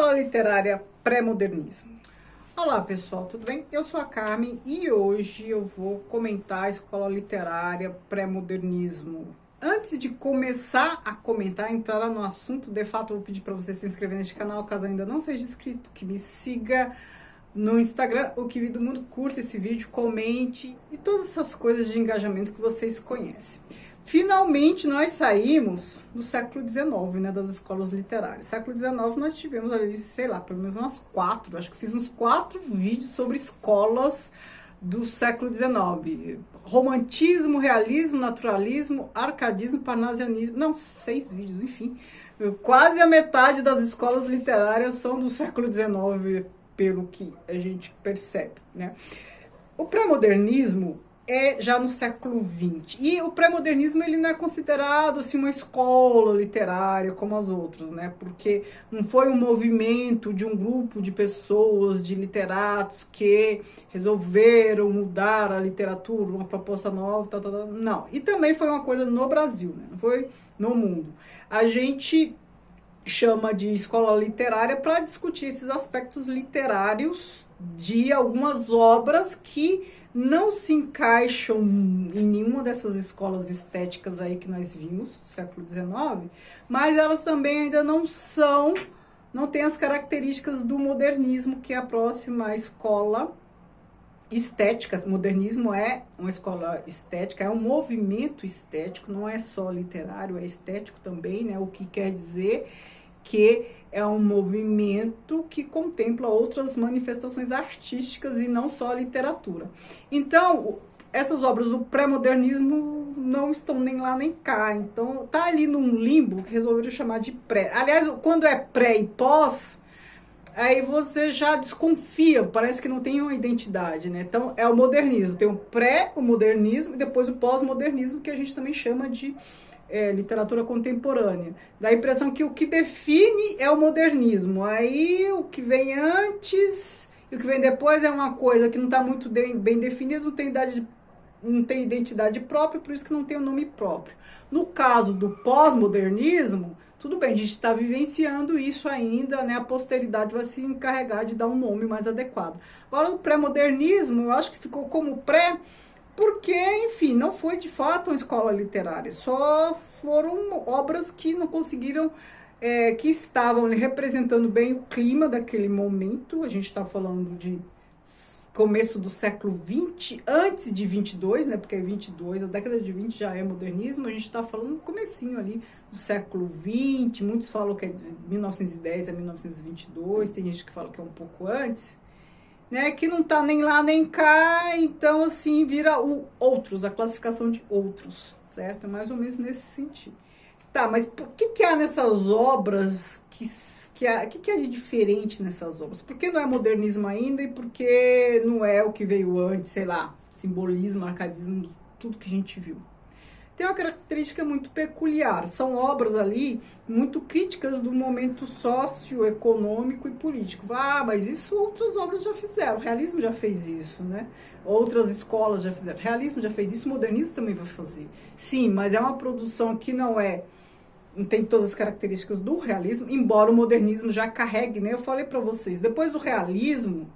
Escola Literária Pré-Modernismo. Olá pessoal, tudo bem? Eu sou a Carmen e hoje eu vou comentar a Escola Literária Pré-Modernismo. Antes de começar a comentar, entrar no assunto, de fato eu vou pedir para você se inscrever neste canal, caso ainda não seja inscrito, que me siga no Instagram, o Que Vi do Mundo, curta esse vídeo, comente e todas essas coisas de engajamento que vocês conhecem. Finalmente, nós saímos do século XIX, né, das escolas literárias. Século XIX nós tivemos ali, sei lá, pelo menos umas 4, acho que fiz uns 4 vídeos sobre escolas do século XIX. Romantismo, realismo, naturalismo, arcadismo, parnasianismo, não, 6 vídeos, enfim. Quase a metade das escolas literárias são do século XIX, pelo que a gente percebe, né? O pré-modernismo é já no século XX. E o pré-modernismo ele não é considerado assim, uma escola literária como as outras, né? Porque não foi um movimento de um grupo de pessoas, de literatos que resolveram mudar a literatura, uma proposta nova, tal, tal, tal. Não. E também foi uma coisa no Brasil, né? Não foi no mundo. A gente chama de escola literária para discutir esses aspectos literários de algumas obras que não se encaixam em nenhuma dessas escolas estéticas aí que nós vimos do século XIX, mas elas também ainda não têm as características do modernismo, que é a próxima escola estética. O modernismo é uma escola estética, é um movimento estético, não é só literário, é estético também, né? O que quer dizer que é um movimento que contempla outras manifestações artísticas e não só a literatura. Então, essas obras do pré-modernismo não estão nem lá nem cá. Então, tá ali num limbo que resolveram chamar de pré. Aliás, quando é pré e pós, aí você já desconfia, parece que não tem uma identidade, né? Então, é o modernismo. Tem o pré, o modernismo e depois o pós-modernismo, que a gente também chama de literatura contemporânea. Dá a impressão que o que define é o modernismo. Aí o que vem antes e o que vem depois é uma coisa que não está muito bem definida, não tem identidade própria, por isso que não tem o nome próprio. No caso do pós-modernismo, tudo bem, a gente está vivenciando isso ainda, né? A posteridade vai se encarregar de dar um nome mais adequado. Agora, o pré-modernismo, eu acho que ficou como pré, porque, enfim, não foi de fato uma escola literária, só foram obras que não conseguiram, que estavam representando bem o clima daquele momento. A gente está falando de começo do século XX, antes de 22, né, porque 22, a década de 20 já é modernismo, a gente está falando no comecinho ali do século XX, muitos falam que é de 1910 a 1922, tem gente que fala que é um pouco antes, né, que não tá nem lá nem cá, então assim vira o outros, a classificação de outros, certo? É mais ou menos nesse sentido. Tá, mas por que há nessas obras, que há de diferente nessas obras? Por que não é modernismo ainda e por que não é o que veio antes, sei lá, simbolismo, arcadismo, tudo que a gente viu? Tem uma característica muito peculiar, são obras ali muito críticas do momento socioeconômico e político. Ah, mas isso outras obras já fizeram, o realismo já fez isso, né? Outras escolas já fizeram, o realismo já fez isso, o modernismo também vai fazer. Sim, mas é uma produção que não tem todas as características do realismo, embora o modernismo já carregue, né? Eu falei para vocês, depois do realismo,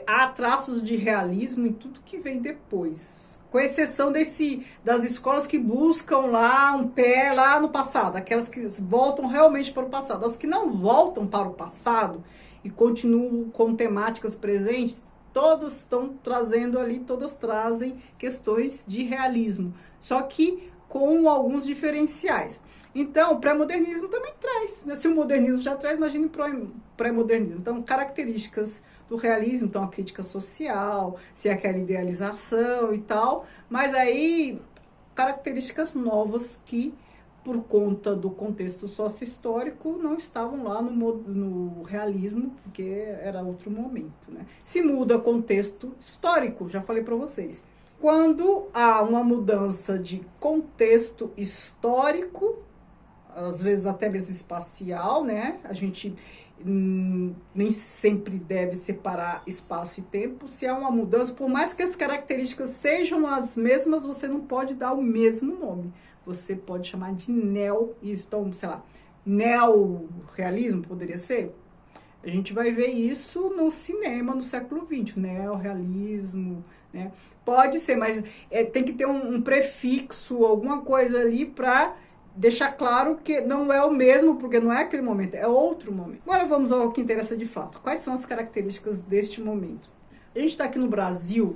há traços de realismo em tudo que vem depois. Com exceção das escolas que buscam lá um pé lá no passado, aquelas que voltam realmente para o passado. As que não voltam para o passado e continuam com temáticas presentes, todas estão trazendo ali, todas trazem questões de realismo, só que com alguns diferenciais. Então, o pré-modernismo também traz, né? Se o modernismo já traz, imagine o pré-modernismo. Então, características do realismo, então a crítica social, se é aquela idealização e tal, mas aí características novas que, por conta do contexto sócio-histórico, não estavam lá no realismo, porque era outro momento, né? Se muda contexto histórico, já falei para vocês. Quando há uma mudança de contexto histórico, às vezes até mesmo espacial, né? A gente nem sempre deve separar espaço e tempo. Se há uma mudança, por mais que as características sejam as mesmas, você não pode dar o mesmo nome. Você pode chamar de então, sei lá, neorrealismo poderia ser? A gente vai ver isso no cinema no século XX, o neorrealismo, né? Pode ser, mas tem que ter um prefixo, alguma coisa ali para deixar claro que não é o mesmo, porque não é aquele momento, é outro momento. Agora vamos ao que interessa de fato. Quais são as características deste momento? A gente está aqui no Brasil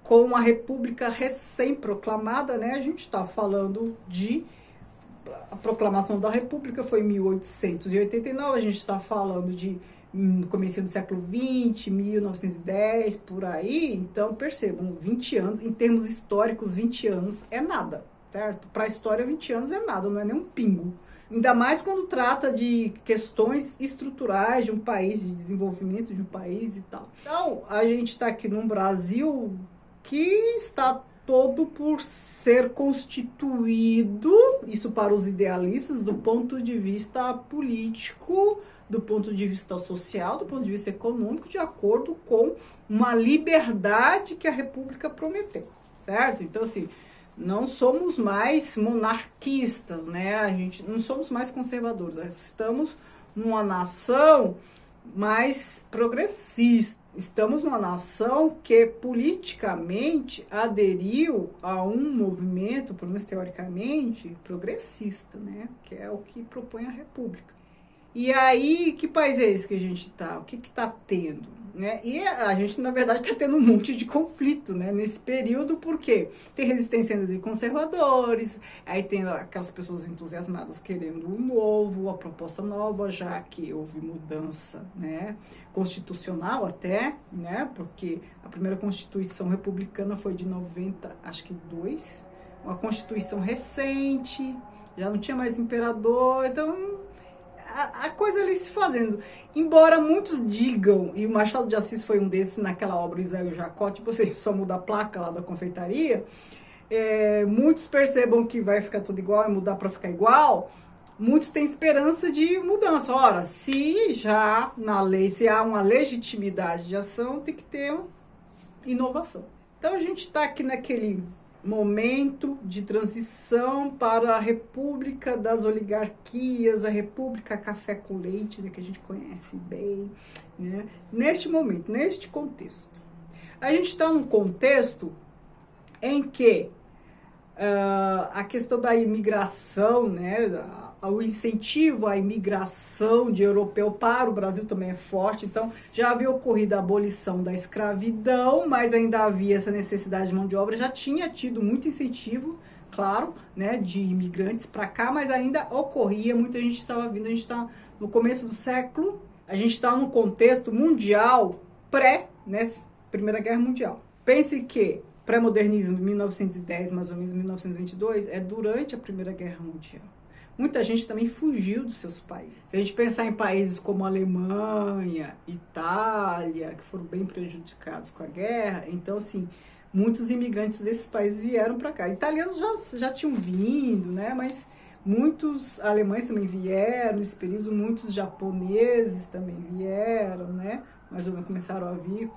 com uma república recém-proclamada, né? A gente está falando de... A proclamação da república foi em 1889, a gente está falando de começo do século XX, 1910, por aí. Então, percebam, 20 anos, em termos históricos, 20 anos é nada, certo? Para a história, 20 anos é nada, não é nem um pingo. Ainda mais quando trata de questões estruturais de um país, de desenvolvimento de um país e tal. Então, a gente está aqui num Brasil que está todo por ser constituído, isso para os idealistas, do ponto de vista político, do ponto de vista social, do ponto de vista econômico, de acordo com uma liberdade que a República prometeu, certo? Então, assim, não somos mais monarquistas, né? A gente não somos mais conservadores, estamos numa nação mais progressista. Estamos numa nação que politicamente aderiu a um movimento, pelo menos teoricamente, progressista, né? Que é o que propõe a República. E aí, que país é esse que a gente está? O que está tendo? Né? E a gente, na verdade, está tendo um monte de conflito, né? Nesse período, porque tem resistência de conservadores, aí tem aquelas pessoas entusiasmadas querendo o novo, a proposta nova, já que houve mudança, né? Constitucional até, né? Porque a primeira Constituição republicana foi de 90, acho que 2, uma Constituição recente, já não tinha mais imperador, então... A coisa ali se fazendo. Embora muitos digam, e o Machado de Assis foi um desses naquela obra Israel e Jacó, tipo, você só muda a placa lá da confeitaria, muitos percebam que vai ficar tudo igual e mudar para ficar igual, muitos têm esperança de mudança. Ora, se já na lei, se há uma legitimidade de ação, tem que ter uma inovação. Então a gente está aqui naquele momento de transição para a República das Oligarquias, a República Café com Leite, né, que a gente conhece bem, né? Neste momento, neste contexto. A gente está num contexto em que a questão da imigração, né, o incentivo à imigração de europeu para o Brasil também é forte. Então, já havia ocorrido a abolição da escravidão, mas ainda havia essa necessidade de mão de obra. Já tinha tido muito incentivo, claro, né, de imigrantes para cá, mas ainda ocorria, muita gente estava vindo. A gente está no começo do século, a gente está num contexto mundial pré, né, Primeira Guerra Mundial. Pense que pré-modernismo, 1910, mais ou menos 1922, é durante a Primeira Guerra Mundial. Muita gente também fugiu dos seus países. Se a gente pensar em países como Alemanha, Itália, que foram bem prejudicados com a guerra, então, assim, muitos imigrantes desses países vieram para cá. Italianos já tinham vindo, né? Mas muitos alemães também vieram nesse período, muitos japoneses também vieram, né? Mais ou menos começaram a vir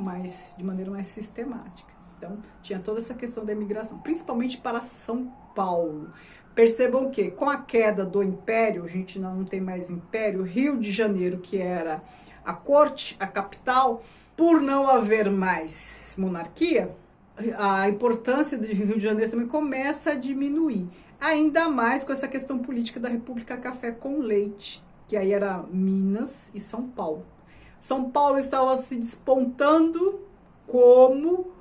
de maneira mais sistemática. Então, tinha toda essa questão da imigração, principalmente para São Paulo. Percebam que, com a queda do Império, a gente não tem mais Império, Rio de Janeiro, que era a corte, a capital, por não haver mais monarquia, a importância do Rio de Janeiro também começa a diminuir. Ainda mais com essa questão política da República Café com Leite, que aí era Minas e São Paulo. São Paulo estava se despontando como,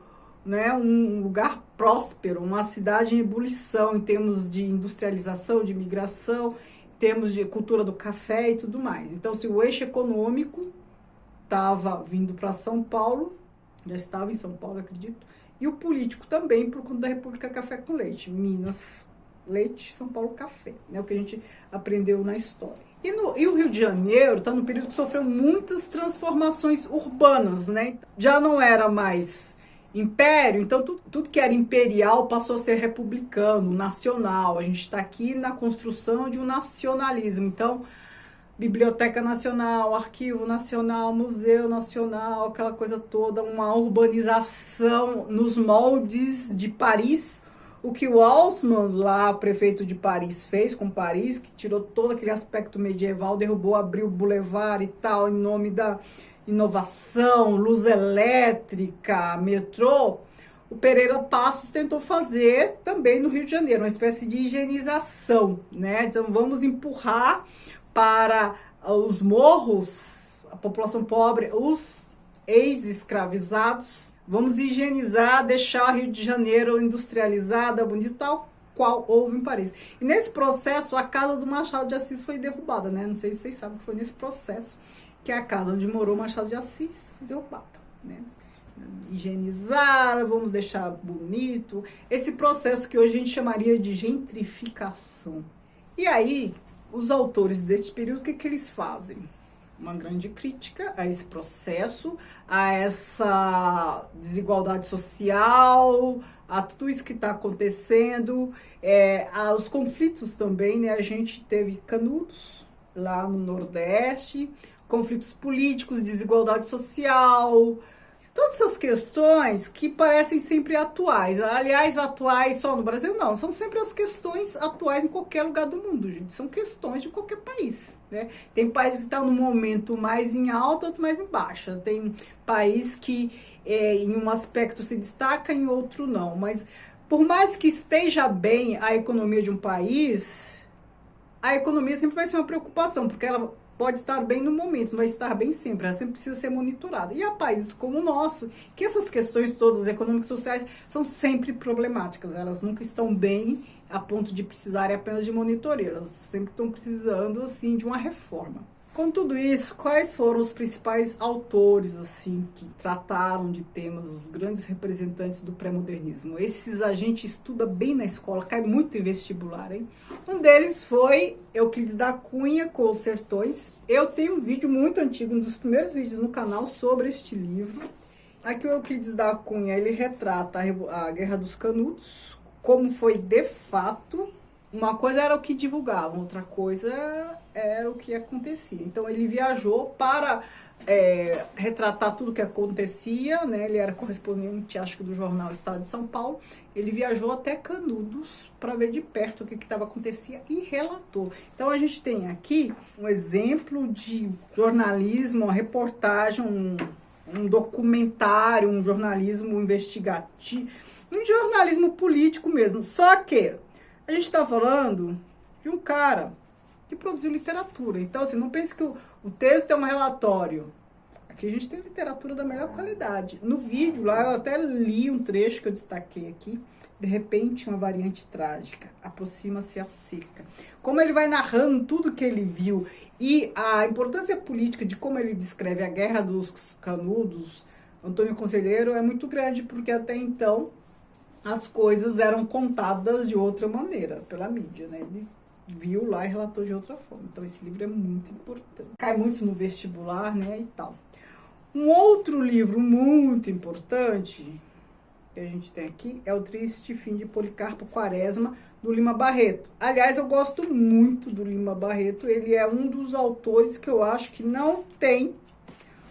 né, um lugar próspero, uma cidade em ebulição em termos de industrialização, de imigração, em termos de cultura do café e tudo mais. Então, se o eixo econômico estava vindo para São Paulo, já estava em São Paulo, acredito, e o político também, por conta da República Café com Leite. Minas, leite, São Paulo, café, né, o que a gente aprendeu na história. E o Rio de Janeiro está num período que sofreu muitas transformações urbanas, né? Já não era mais império, então tudo que era imperial passou a ser republicano, nacional. A gente está aqui na construção de um nacionalismo. Então, Biblioteca Nacional, Arquivo Nacional, Museu Nacional, aquela coisa toda, uma urbanização nos moldes de Paris o que o Haussmann, lá, prefeito de Paris, fez com Paris, que tirou todo aquele aspecto medieval, derrubou, abriu o boulevard e tal, em nome da inovação, luz elétrica, metrô, o Pereira Passos tentou fazer também no Rio de Janeiro, uma espécie de higienização, né? Então vamos empurrar para os morros, a população pobre, os ex-escravizados, vamos higienizar, deixar o Rio de Janeiro industrializada, bonita, tal qual houve em Paris. E nesse processo, a casa do Machado de Assis foi derrubada, né? Não sei se vocês sabem que foi nesse processo que a casa onde morou Machado de Assis foi derrubada, né? Higienizar, vamos deixar bonito. Esse processo que hoje a gente chamaria de gentrificação. E aí, os autores deste período, o que que eles fazem? Uma grande crítica a esse processo, a essa desigualdade social, a tudo isso que está acontecendo, aos conflitos também, né? A gente teve Canudos lá no Nordeste, conflitos políticos, desigualdade social, todas essas questões que parecem sempre atuais. Aliás, atuais só no Brasil? Não, são sempre as questões atuais em qualquer lugar do mundo, gente. São questões de qualquer país, né? Tem país que está no momento mais em alta, outro mais em baixa. Tem país que em um aspecto se destaca, em outro não. Mas por mais que esteja bem a economia de um país, a economia sempre vai ser uma preocupação, porque ela pode estar bem no momento, não vai estar bem sempre, ela sempre precisa ser monitorada. E há países como o nosso, que essas questões todas econômicas e sociais são sempre problemáticas, elas nunca estão bem a ponto de precisarem apenas de monitoreio, elas sempre estão precisando, assim, de uma reforma. Com tudo isso, quais foram os principais autores, assim, que trataram de temas, os grandes representantes do pré-modernismo? Esses a gente estuda bem na escola, cai muito em vestibular, hein? Um deles foi Euclides da Cunha, com Os Sertões. Eu tenho um vídeo muito antigo, um dos primeiros vídeos no canal sobre este livro. Aqui o Euclides da Cunha, ele retrata a Guerra dos Canudos, como foi de fato. Uma coisa era o que divulgavam, outra coisa era o que acontecia. Então ele viajou para retratar tudo o que acontecia, né? Ele era correspondente, acho que do jornal Estado de São Paulo. Ele viajou até Canudos para ver de perto o que estava acontecendo e relatou. Então a gente tem aqui um exemplo de jornalismo, uma reportagem, um documentário, um jornalismo investigativo, um jornalismo político mesmo. Só que a gente está falando de um cara que produziu literatura. Então, assim, não pense que o texto é um relatório. Aqui a gente tem literatura da melhor qualidade. No vídeo lá, eu até li um trecho que eu destaquei aqui. De repente, uma variante trágica. Aproxima-se a seca. Como ele vai narrando tudo que ele viu e a importância política de como ele descreve a Guerra dos Canudos, Antônio Conselheiro, é muito grande, porque até então as coisas eram contadas de outra maneira, pela mídia, né? Ele viu lá e relatou de outra forma. Então, esse livro é muito importante. Cai muito no vestibular, né, e tal. Um outro livro muito importante que a gente tem aqui é O Triste Fim de Policarpo Quaresma, do Lima Barreto. Aliás, eu gosto muito do Lima Barreto. Ele é um dos autores que eu acho que não tem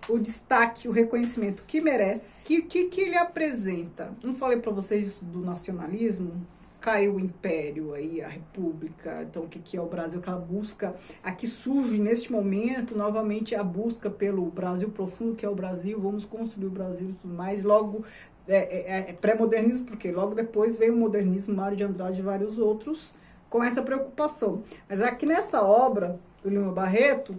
o destaque, o reconhecimento que merece. O que ele apresenta? Não falei para vocês do nacionalismo? Caiu o império, aí a república, então o que é o Brasil? Aquela busca, aqui surge neste momento, novamente, a busca pelo Brasil profundo, que é o Brasil, vamos construir o Brasil e tudo mais. Logo, pré-modernismo, porque logo depois veio o modernismo, Mário de Andrade e vários outros, com essa preocupação. Mas aqui nessa obra do Lima Barreto,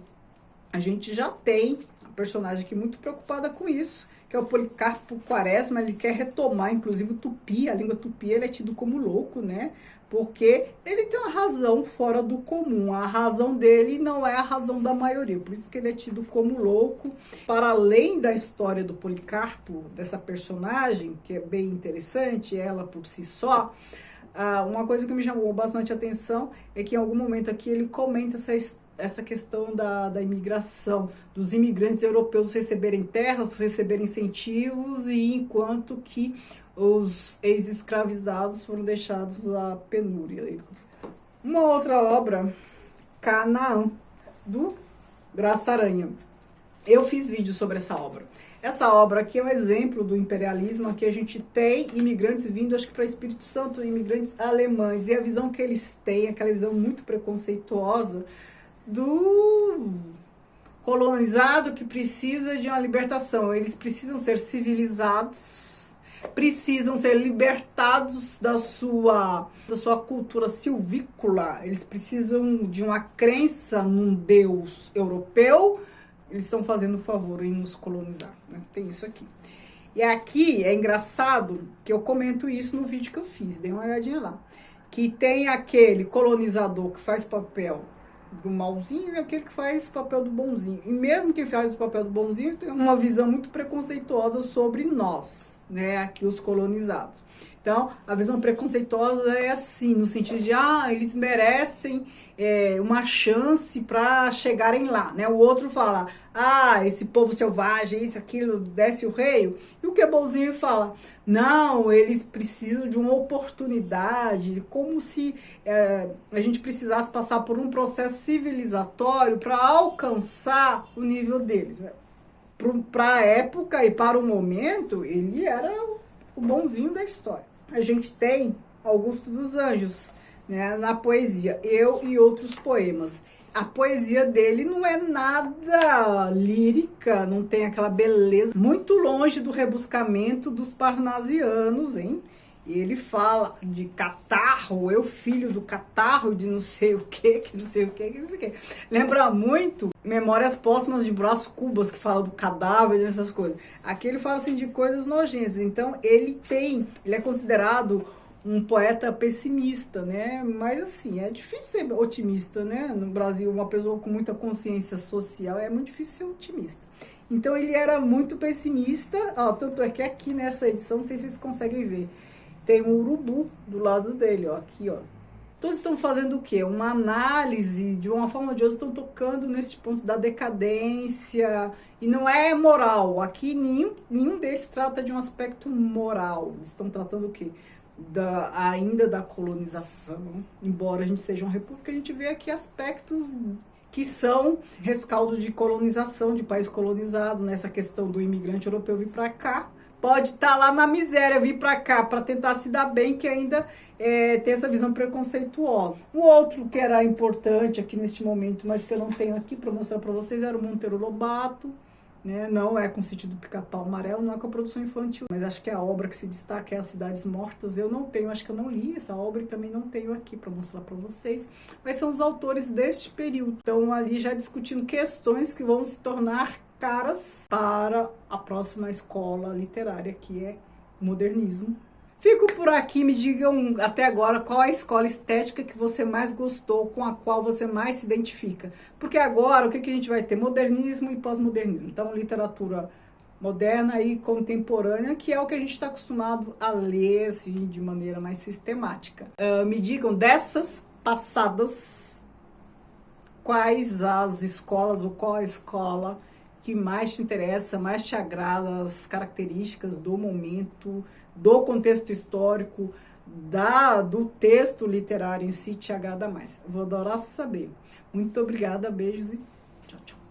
a gente já tem personagem aqui muito preocupada com isso, que é o Policarpo Quaresma. Ele quer retomar, inclusive, o tupi, a língua tupi. Ele é tido como louco, né? Porque ele tem uma razão fora do comum. A razão dele não é a razão da maioria, por isso que ele é tido como louco. Para além da história do Policarpo, dessa personagem, que é bem interessante, ela por si só, uma coisa que me chamou bastante atenção é que em algum momento aqui ele comenta essa questão da imigração, dos imigrantes europeus receberem terras, receberem incentivos, e enquanto que os ex-escravizados foram deixados à penúria. Uma outra obra, Canaã, do Graça Aranha. Eu fiz vídeo sobre essa obra. Essa obra aqui é um exemplo do imperialismo. Aqui a gente tem imigrantes vindo, acho que para Espírito Santo, imigrantes alemães, e a visão que eles têm, aquela visão muito preconceituosa do colonizado que precisa de uma libertação. Eles precisam ser civilizados, precisam ser libertados da sua cultura silvícola, eles precisam de uma crença num Deus europeu. Eles estão fazendo um favor em nos colonizar, né? Tem isso aqui. E aqui é engraçado que eu comento isso no vídeo que eu fiz, dê uma olhadinha lá. Que tem aquele colonizador que faz papel do malzinho e aquele que faz o papel do bonzinho. E mesmo quem faz o papel do bonzinho tem uma visão muito preconceituosa sobre nós, né, aqui os colonizados. Então, a visão preconceituosa é assim, no sentido de, eles merecem uma chance para chegarem lá, né? O outro fala, esse povo selvagem, isso, aquilo, desce o rei. E o que é bonzinho fala, não, eles precisam de uma oportunidade, como se a gente precisasse passar por um processo civilizatório para alcançar o nível deles, né? Para a época e para o momento, ele era o bonzinho da história. A gente tem Augusto dos Anjos, né, na poesia, Eu e Outros Poemas. A poesia dele não é nada lírica, não tem aquela beleza, muito longe do rebuscamento dos parnasianos, hein? E ele fala de catarro, eu filho do catarro, de não sei o que não sei o que. Lembra muito Memórias Póstumas de Brás Cubas, que fala do cadáver, dessas coisas. Aqui ele fala assim de coisas nojentas. Então ele é considerado um poeta pessimista, né? Mas assim, é difícil ser otimista, né? No Brasil, uma pessoa com muita consciência social, é muito difícil ser otimista. Então ele era muito pessimista, tanto é que aqui nessa edição, não sei se vocês conseguem ver, tem um urubu do lado dele, aqui, Todos estão fazendo o quê? Uma análise, de uma forma ou de outra, estão tocando nesse ponto da decadência, e não é moral. Aqui nenhum deles trata de um aspecto moral. Eles estão tratando o quê? Ainda da colonização. Embora a gente seja uma república, a gente vê aqui aspectos que são rescaldo de colonização, de país colonizado, nessa questão do imigrante europeu vir para cá. Pode estar lá na miséria, vir para cá para tentar se dar bem, que ainda tem essa visão preconceituosa. O outro que era importante aqui neste momento, mas que eu não tenho aqui para mostrar para vocês, era o Monteiro Lobato, né? Não é com o Sítio do Pica-Pau Amarelo, não é com a produção infantil, mas acho que a obra que se destaca é As Cidades Mortas. Eu não tenho, acho que eu não li essa obra e também não tenho aqui para mostrar para vocês, mas são os autores deste período. Então ali já discutindo questões que vão se tornar caras para a próxima escola literária, que é modernismo. Fico por aqui, me digam até agora qual é a escola estética que você mais gostou, com a qual você mais se identifica. Porque agora o que a gente vai ter? Modernismo e pós-modernismo. Então, literatura moderna e contemporânea, que é o que a gente está acostumado a ler assim, de maneira mais sistemática. Me digam dessas passadas, quais as escolas ou qual a escola que mais te interessa, mais te agrada, as características do momento, do contexto histórico, do texto literário em si te agrada mais. Eu vou adorar saber. Muito obrigada, beijos e tchau, tchau.